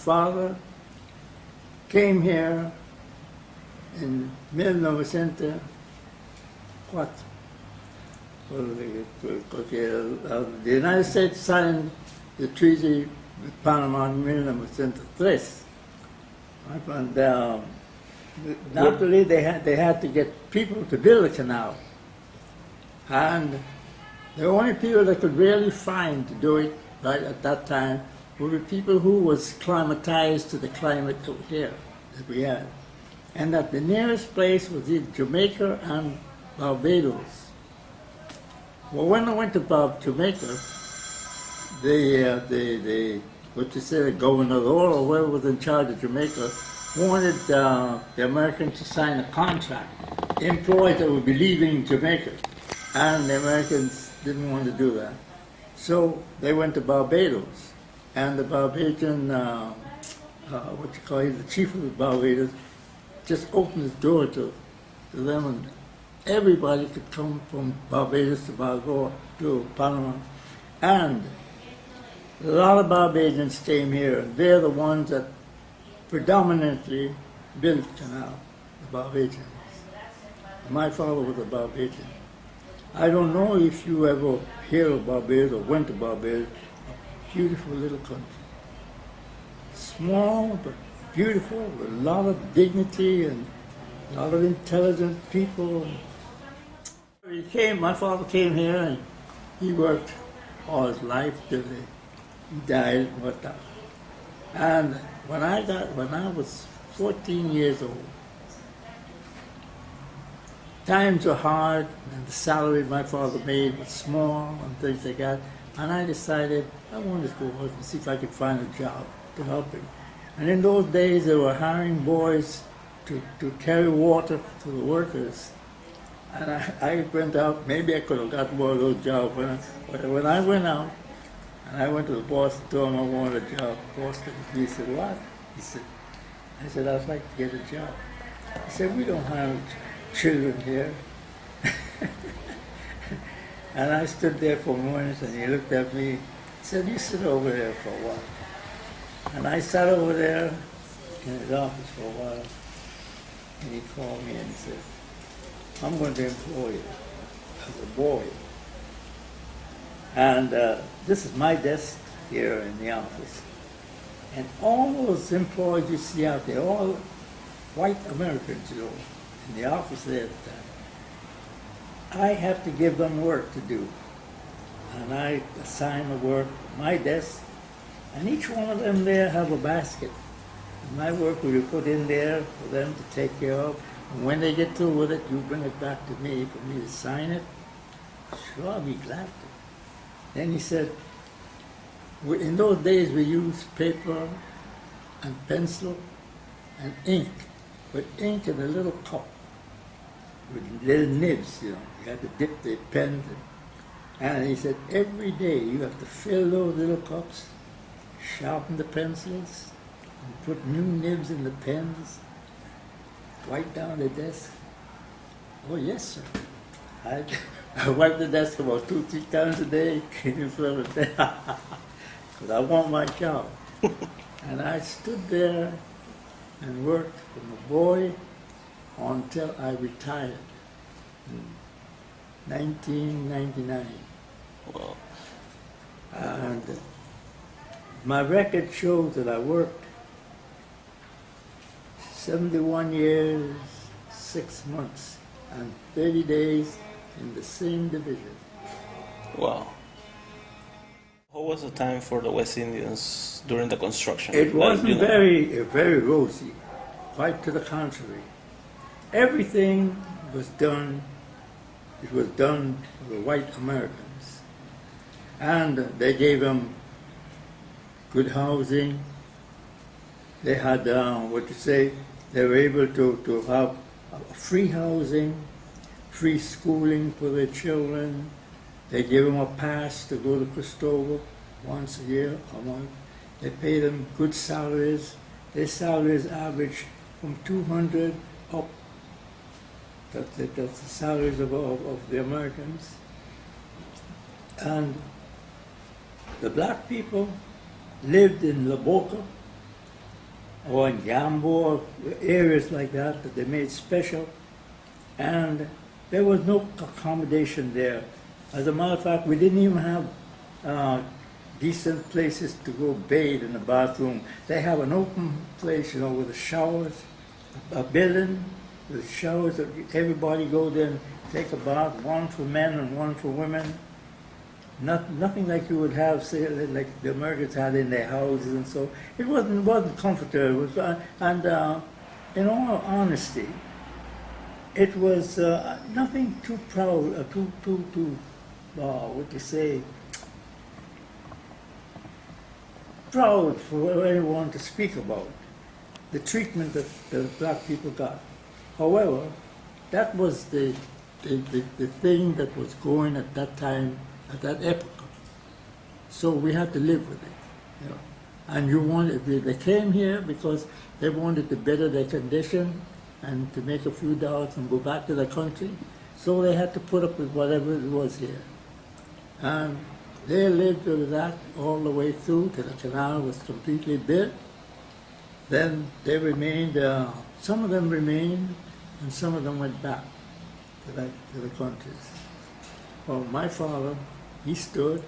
father came here in 1904. The United States signed the Treaty with Panama in 1903. And naturally, they had to get people to build a canal. And the only people that could really find to do it right at that time were the people who was climatized to the climate out here that we had. And that the nearest place was in Jamaica and Barbados. Well, when I went to Jamaica, the governor or whoever was in charge of Jamaica wanted the Americans to sign a contract, employees that would be leaving Jamaica, and the Americans didn't want to do that. So they went to Barbados, and the Barbadian, the chief of the Barbados, just opened his door to them, and everybody could come from Barbados to Panama. And a lot of Barbadians came here, and they're the ones that predominantly built the canal, the Barbadians. My father was a Barbadian. I don't know if you ever hear of Barbados or went to Barbados, a beautiful little country. Small but beautiful, with a lot of dignity and a lot of intelligent people. My father came here and he worked all his life till he died and whatnot. And when I was 14 years old, times were hard and the salary my father made was small and things like that. And I decided I wanted to go out and see if I could find a job to help him. And in those days they were hiring boys to carry water to the workers. And I went out, maybe I could have got more of those jobs. When I went out, and I went to the boss and told him I wanted a job, the boss looked at me and said, "What?" I said, "I'd like to get a job." He said, "We don't have children here." And I stood there for moments and he looked at me and said, "You sit over there for a while." And I sat over there in his office for a while, and he called me and he said, "I'm going to employ you as a boy." And this is my desk here in the office. And all those employees you see out there, all white Americans, you know, in the office there at the time, I have to give them work to do. And I assign the work to my desk, and each one of them there have a basket. And my work will be put in there for them to take care of. And when they get through with it, you bring it back to me for me to sign it. Sure, I'll be glad to. Then he said, in those days we used paper and pencil and ink, but ink in a little cup with little nibs, you know. You had to dip the pen. And he said, every day you have to fill those little cups, sharpen the pencils, and put new nibs in the pens, wipe down the desk. Oh, yes, sir. I wipe the desk about 2-3 times a day, clean the floor with that, because I want my job. And I stood there and worked from a boy until I retired in 1999. Wow. And my record shows that I worked 71 years, 6 months, and 30 days in the same division. Wow. How was the time for the West Indians during the construction? It wasn't you know, very rosy, quite to the contrary. Everything was done, it was done for the white Americans. And they gave them good housing. They had, they were able to have free housing, free schooling for their children. They gave them a pass to go to Cristobal once a year, a month. They paid them good salaries. Their salaries averaged from 200 up. That's the salaries of the Americans. And the black people lived in La Boca or in Gambo, areas like that that they made special. And there was no accommodation there. As a matter of fact, we didn't even have decent places to go bathe in the bathroom. They have an open place, you know, with the showers, a building with showers that everybody go there and take a bath, one for men and one for women. Nothing like you would have, say, like the Americans had in their houses and so. It wasn't comfortable. It was, in all honesty, it was nothing too proud, what you say, proud for anyone to speak about the treatment that the black people got. However, that was the thing that was going at that time, at that epoch. So we had to live with it, you know. And they came here because they wanted to better their condition and to make a few dollars and go back to their country. So they had to put up with whatever it was here. And they lived with that all the way through till the canal was completely built. Then they remained, some of them remained, and some of them went back to the countries. Well, my father, he stood,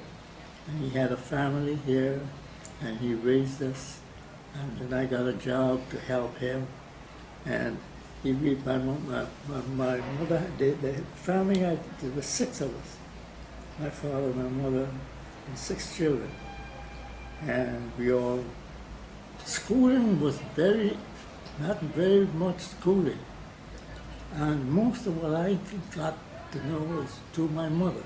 and he had a family here, and he raised us, and then I got a job to help him, and he raised my mother, the family, there were 6 of us, my father, my mother, and 6 children, and we all, schooling was not very much schooling, and most of what I got to know was through my mother.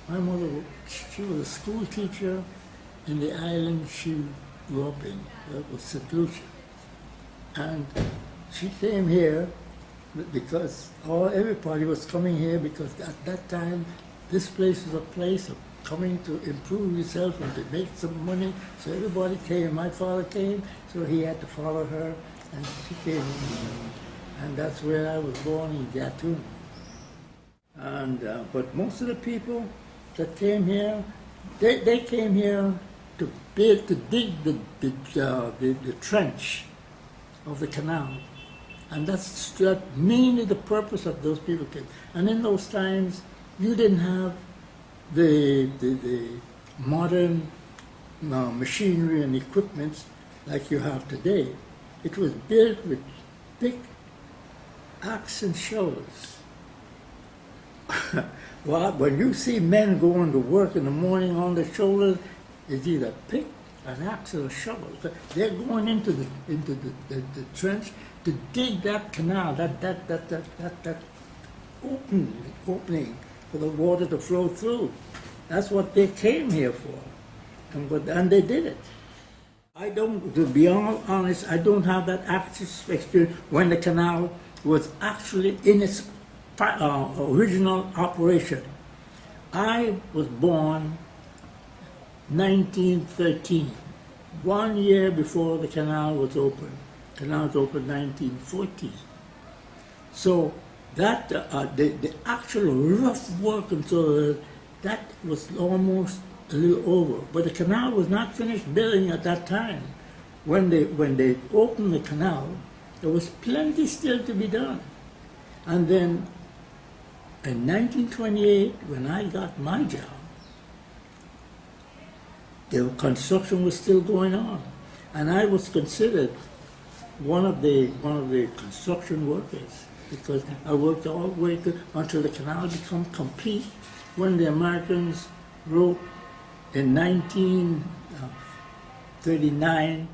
My mother, she was a school teacher in the island she grew up in, that was St. Lucia. And she came here because everybody was coming here because at that time, this place was a place of coming to improve yourself and to make some money. So everybody came. My father came, so he had to follow her, and she came. And that's where I was born, in Gatun. And but most of the people that came here, they came here to dig the trench of the canal, and that's mainly the purpose of those people came. And in those times, you didn't have the modern machinery and equipment like you have today. It was built with big axe and shovels. Well, when you see men going to work in the morning on their shoulders, it's either pick, an axe, or a shovel. They're going into the trench to dig that canal, that opening for the water to flow through. That's what they came here for, and they did it. I don't, to be honest, I don't have that actual experience when the canal was actually in its original operation. I was born 1913, 1 year before the canal was opened. The canal was opened 1914. So that the actual rough work and so that was almost a little over. But the canal was not finished building at that time. When they opened the canal, there was plenty still to be done. And then in 1928, when I got my job, the construction was still going on, and I was considered one of the construction workers because I worked all the way until the canal became complete. When the Americans wrote in 1939